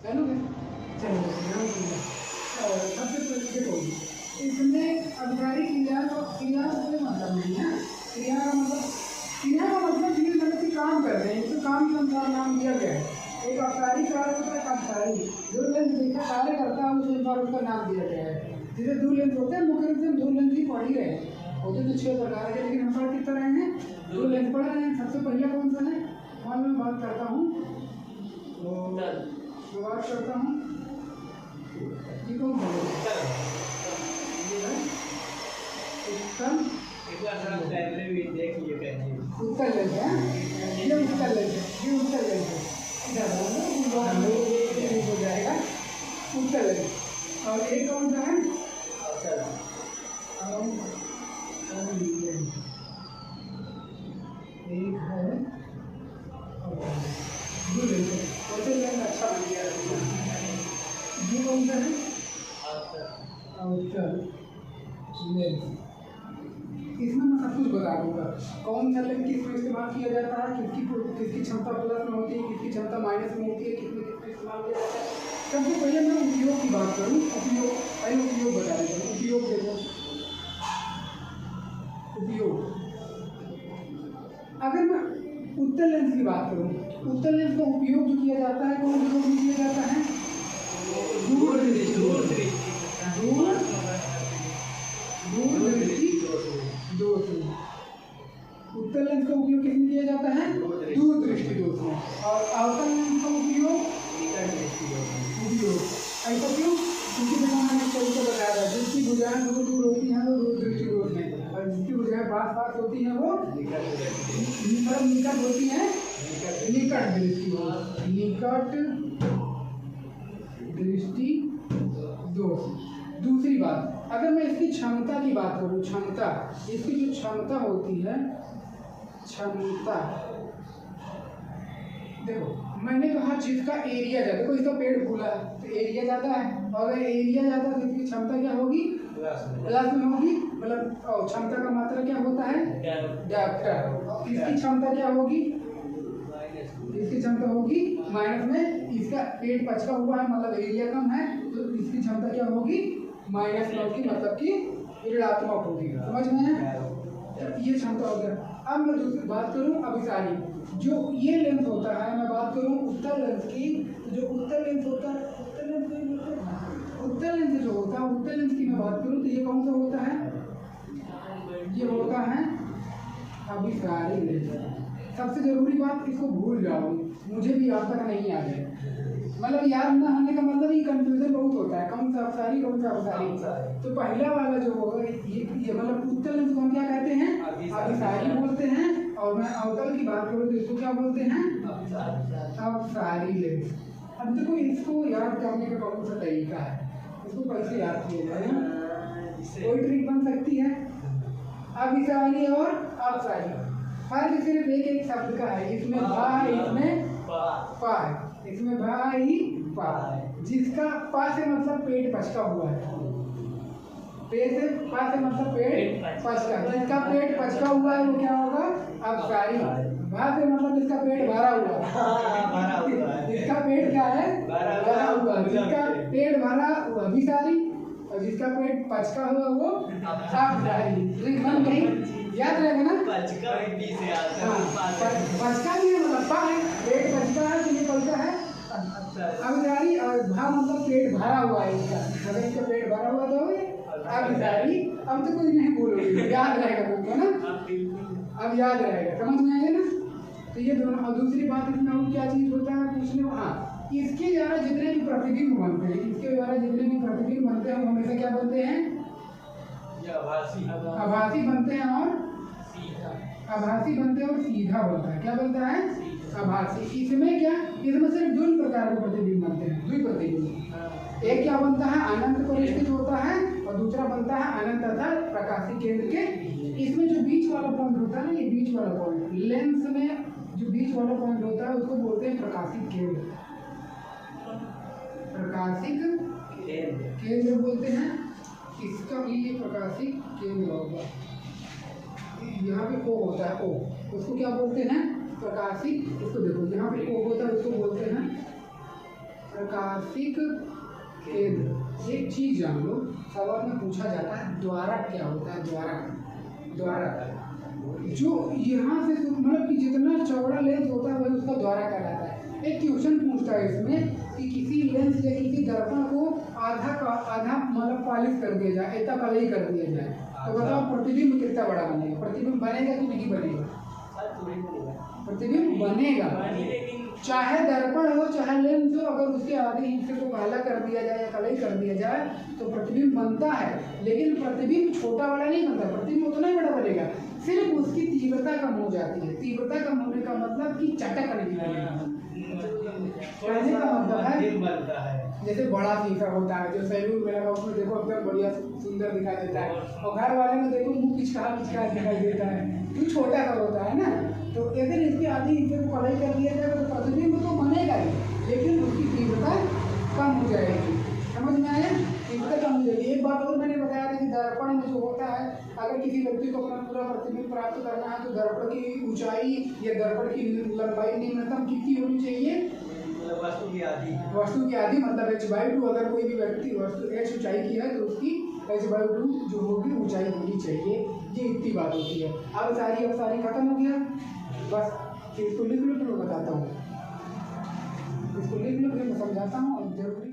जानोगे? चलो सबसे पहले देखो, इसमें अभिसारी क्रिया का कोई मतलब नहीं है। क्रिया का मतलब ये मतलब कि काम कर रहे हैं, इसको काम के अनुसार नाम दिया गया है। एक अभिसारी कार्य होता है, अभिसारी जो लेंस देखा कार्य करता है उस अनुसार उसका नाम दिया गया है। जैसे दो लेंस होते हैं, मुख्य रूप से दो लेंस ही पढ़ ही रहे हैं, होते तो 6 प्रकार के, लेकिन हम पढ़ किस तरह हैं, दो लेंस पढ़ रहे हैं। सबसे पहला कौन सा है? मान लो मैं बात करता हूँ, ये कौन सा है? उत्तल उत्तर लेंस है, ये उत्तर लेंस है, ये उत्तर लेंस है, हो जाएगा उत्तर लेंस। और एक कौन सा है? एक है अच्छा बन गया। ये कौन सा है? उत्तर लेंस। इसमें मैं सब कुछ बता दूंगा, कौन सा लेंस किसमें इस्तेमाल किया जाता है, किसकी क्षमता प्लस में होती है, किसकी क्षमता माइनस में होती है, किसमें इस्तेमाल किया जाता है। सबसे पहले मैं उपयोग की बात करूँ, उपयोग बता देता हूँ। उपयोग देखो, उपयोग अगर मैं उत्तर लेंस की बात करूँ, उत्तर लेंस का उपयोग जो किया जाता है, कौन सा उपयोग किया जाता है? दूर दृष्टि दोष में। उत्तर लेंस का उपयोग किसमें किया जाता है? दूर दृष्टि दोष में। और अवतल लेंस का उपयोग ऐसा क्यों? क्योंकि देखो मैंने तरीका बताया था, जिसकी भुजाएं दूर होती हैं वो दूर दृष्टि दोष में, और जिसकी भुजाएं पास होती हैं वो निकट होती हैं निकट दृष्टि दोष। दूसरी बात, अगर मैं इसकी क्षमता की बात करूँ, क्षमता, इसकी जो क्षमता होती है, क्षमता देखो मैंने कहा जिसका एरिया ज़्यादा, देखो इसका पेड़ फूला है तो एरिया ज़्यादा है, और अगर एरिया ज़्यादा है तो इसकी क्षमता क्या होगी? प्लस में होगी। मतलब क्षमता का मात्रा क्या होता है? डायरेक्टर। इसकी क्षमता क्या होगी? इसकी क्षमता होगी माइनस में। इसका पेट पचका हुआ है, मतलब एरिया कम है, तो इसकी क्षमता क्या होगी? माइनस में होगी, मतलब कि ऋणात्मक होगी। समझ में है? ये क्षमता हो गया। अब मैं दूसरी बात करूँ अभिसारी, जो ये लेंस होता है, मैं बात करूँ उत्तर लेंस की, जो उत्तर लेंस होता है, उत्तर लेंस जो होता है, उत्तर लेंस की मैं बात करूँ तो ये कौन सा होता है? ये होता है अभिसारी लेंस। सबसे जरूरी बात, इसको भूल जाओ, मुझे भी आज तक नहीं याद है, मतलब याद न होने का मतलब ये कंफ्यूजन बहुत होता है, कौन सा अभिसारी कौन सा अभिसारी। तो पहला वाला जो होगा ये मतलब उत्तर लेंस को हम क्या कहते हैं? अभिसारी बोलते हैं। और मैं अवतल की बात करूँ तो इसको क्या बोलते हैं? अभिसारी लेंस। अब देखो इसको याद करने का कौन सा तरीका है, इसको कैसे याद किया जाए? कोई ट्रिक बन सकती है। अभिसारी और अभिसारी फर्क सिर्फ एक शब्द का है, इसमें भा है, इसमें पा है, इसमें भा ही पा है। जिसका पा से मतलब पेट पचका हुआ है, पेट से पा से मतलब पेट पचका, जिसका पेट पचका हुआ है वो क्या होगा? अभिसारी। भा से मतलब जिसका पेट भरा हुआ है, जिसका पेट क्या है? भरा हुआ। जिसका पेट भरा वो अभिसारी, और जिसका पेट पचका हुआ वो अभिसारी। बन गई, याद रहेगा ना? पचका भी है, मतलब पा है, पेट पचका है तो ये पचका है अभिसारी। और भा मतलब पेट भरा हुआ है इसका, अगर इसका पेट भरा हुआ तो अभिसारी। अब तो कुछ नहीं बोलोगे, याद रहेगा तुमको ना, अब याद रहेगा, समझ में आएगा ना? तो ये दोनों। और दूसरी बात इसमें और क्या चीज़ होता है पूछने, हाँ, इसके द्वारा जितने भी प्रतिबिंब बनते हैं, इसके द्वारा जितने भी प्रतिबिंब बनते हैं वो हमेशा क्या बनते हैं? आभासी बनते हैं और आभासी बनते हैं और सीधा बनता है। क्या बनता है? आभासी। इसमें क्या, इसमें सिर्फ दो प्रकार के प्रतिबिंब बनते हैं, दो प्रतिबिंब। एक क्या बनता है? अनंत पर स्थित होता है, और दूसरा बनता है अनंत तथा प्रकाशिक केंद्र के। इसमें जो बीच वाला पॉइंट होता है ना, ये बीच वाला पॉइंट, लेंस में जो बीच वाला पॉइंट होता है उसको बोलते हैं प्रकाशिक केंद्र। प्रकाशिक केंद्र बोलते हैं। इसका भी ये प्रकाशिक केंद्र होगा, यहाँ पे ओ होता है, ओ, उसको क्या बोलते हैं? प्रकाशिक। इसको देखो यहाँ पे ओ होता है, उसको बोलते हैं प्रकाशिक केंद्र। एक चीज जान लो, सवाल में पूछा जाता है द्वारक क्या होता है। द्वारक जो यहाँ से मतलब कि जितना चौड़ा लेंस होता है वही उसका द्वारक कहलाता है। एक क्वेश्चन पूछता है इसमें कि किसी लेंस या किसी दर्पण को आधा का आधा मतलब पॉलिश कर दिया जाए, इतना कलई कर दिया जाए, तो बताओ प्रतिबिंब कितना बड़ा बनेगा? प्रतिबिंब बनेगा कि नहीं बनेगा? प्रतिबिंब बनेगा। चाहे दर्पण हो चाहे लेंस हो, अगर उसके आधे हिस्से को काला कर दिया जाए या कलई कर दिया जाए तो प्रतिबिंब बनता है। लेकिन प्रतिबिंब छोटा बड़ा नहीं बनता, प्रतिबिंब उतना ही बड़ा बनेगा, सिर्फ उसकी तीव्रता कम हो जाती है। तीव्रता कम होने का मतलब कि चटक नहीं लगेगा। कहने का मतलब है जैसे बड़ा शीशा होता है जो सैलून में लगा, उसमें देखो एकदम बढ़िया सुंदर दिखाई देता है, और घर वाले में देखो मुँह पिचका दिखाई देता है, तो छोटा सा होता है ना। तो अगर इसके आदि हिस्से को कलई कर दिया जाए तो प्रतिबिंब तो बनेगा ही, लेकिन उसकी तीव्रता कम हो जाएगी। समझ में आया? तीव्रता कम हो जाएगी। एक बात और मैंने बताया था कि दर्पण में जो होता है, अगर किसी व्यक्ति को अपना पूरा प्रतिबिंब प्राप्त करना है तो दर्पण की ऊंचाई या दर्पण की लंबाई निम्नतम कितनी होनी चाहिए? वस्तु की आधी मतलब h/2। अगर कोई भी व्यक्ति वस्तु h ऊंचाई की है तो उसकी h/2 जो होगी ऊंचाई होनी चाहिए। ये इतनी बात होती है। अब सारी खत्म हो गया। बस इसको लिख लो तो मैं बताता हूँ, इसको लिख लो फिर मैं समझाता हूँ। और जरूर